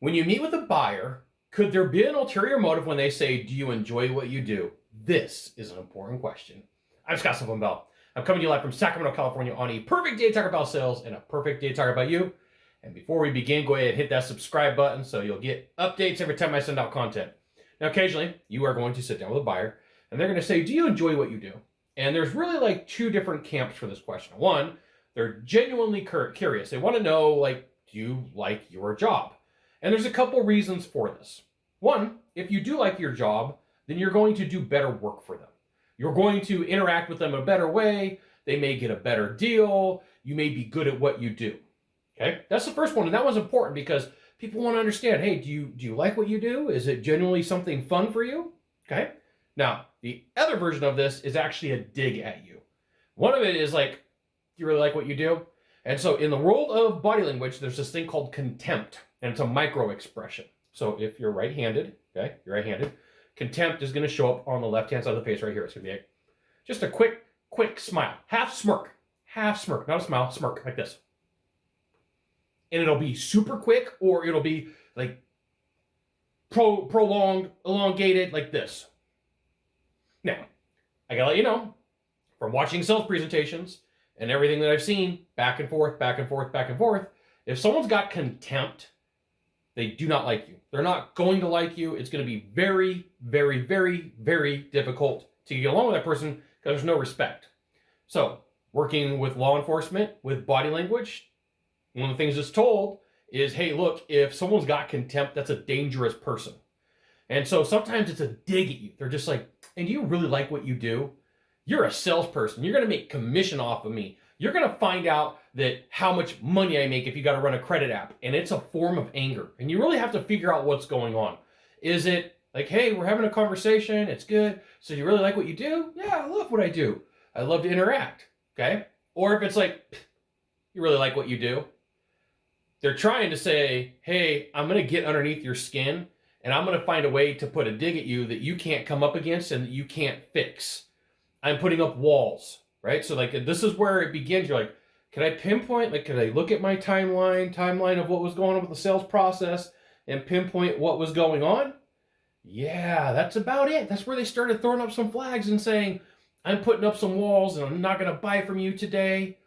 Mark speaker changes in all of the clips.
Speaker 1: When you meet with a buyer, could there be an ulterior motive when they say, do you enjoy what you do? This is an important question. I'm Sylvan Bell. I'm coming to you live from Sacramento, California on a perfect day to talk about sales and a perfect day to talk about you. And before we begin, go ahead and hit that subscribe button so you'll get updates every time I send out content. Now, occasionally, you are going to sit down with a buyer and they're going to say, do you enjoy what you do? And there's really like two different camps for this question. One, they're genuinely curious. They want to know, like, do you like your job? And there's a couple reasons for this. One, if you do like your job, then you're going to do better work for them. You're going to interact with them a better way. They may get a better deal. You may be good at what you do. Okay, that's the first one. And that one's important because people want to understand, hey, do you like what you do? Is it genuinely something fun for you? Okay. Now, the other version of this is actually a dig at you. One of it is like, do you really like what you do? And so in the world of body language, there's this thing called contempt, and it's a micro expression. So if you're right-handed, okay, you're right-handed, contempt is going to show up on the left-hand side of the face right here. It's going to be just a quick smile, half smirk, not a smile, smirk like this. And it'll be super quick, or it'll be like prolonged, elongated like this. Now, I gotta let you know, from watching sales presentations and everything that I've seen, back and forth, if someone's got contempt, they do not like you. They're not going to like you. It's going to be very, very, very, very difficult to get along with that person because there's no respect. So, working with law enforcement, with body language, one of the things that's told is, hey, look, if someone's got contempt, that's a dangerous person. And so sometimes it's a dig at you. They're just like, and do you really like what you do? You're a salesperson. You're going to make commission off of me. You're going to find out that how much money I make if you got to run a credit app. And it's a form of anger. And you really have to figure out what's going on. Is it like, hey, we're having a conversation. It's good. So you really like what you do? Yeah, I love what I do. I love to interact. Okay. Or if it's like, you really like what you do. They're trying to say, hey, I'm going to get underneath your skin and I'm going to find a way to put a dig at you that you can't come up against and that you can't fix. I'm putting up walls, right? So like, this is where it begins. You're like, can I pinpoint, like, can I look at my timeline of what was going on with the sales process and pinpoint what was going on? Yeah, that's about it. That's where they started throwing up some flags and saying, I'm putting up some walls and I'm not going to buy from you today.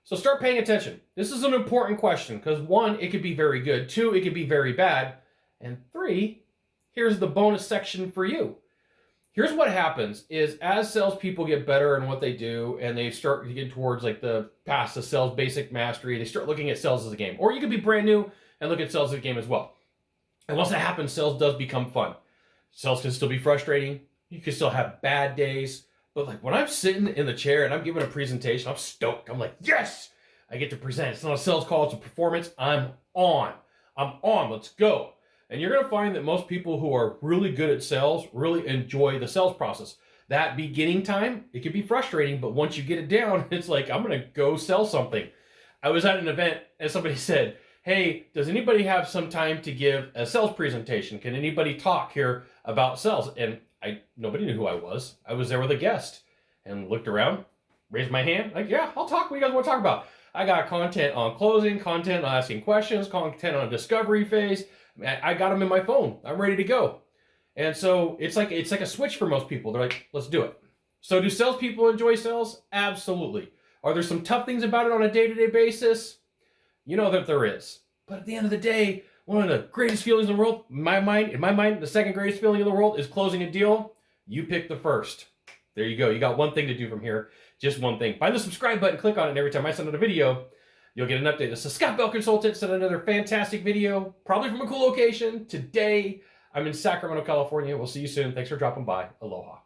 Speaker 1: So start paying attention. This is an important question because one, it could be very good. Two, it could be very bad. And three, here's the bonus section for you. Here's what happens is as salespeople get better in what they do and they start to get towards like past the sales basic mastery, they start looking at sales as a game. Or you could be brand new and look at sales as a game as well. And once that happens, sales does become fun. Sales can still be frustrating. You can still have bad days. But like when I'm sitting in the chair and I'm giving a presentation, I'm stoked. I'm like, yes, I get to present. It's not a sales call, it's a performance. I'm on, let's go. And you're going to find that most people who are really good at sales really enjoy the sales process. That beginning time, it can be frustrating, but once you get it down, it's like, I'm going to go sell something. I was at an event and somebody said, hey, does anybody have some time to give a sales presentation? Can anybody talk here about sales? And nobody knew who I was. I was there with a guest and looked around, raised my hand, like, yeah, I'll talk. What do you guys want to talk about? I got content on closing, content on asking questions, content on discovery phase. I got them in my phone. I'm ready to go. And so it's like a switch for most people. They're like, let's do it. So do salespeople enjoy sales? Absolutely. Are there some tough things about it on a day-to-day basis? You know that there is. But at the end of the day, one of the greatest feelings in the world, in my mind, the second greatest feeling in the world is closing a deal. You pick the first. There you go. You got one thing to do from here. Just one thing. Find the subscribe button, click on it, and every time I send out a video, you'll get an update. This is Scott Bell Consultant, sent another fantastic video, probably from a cool location. Today, I'm in Sacramento, California. We'll see you soon. Thanks for dropping by. Aloha.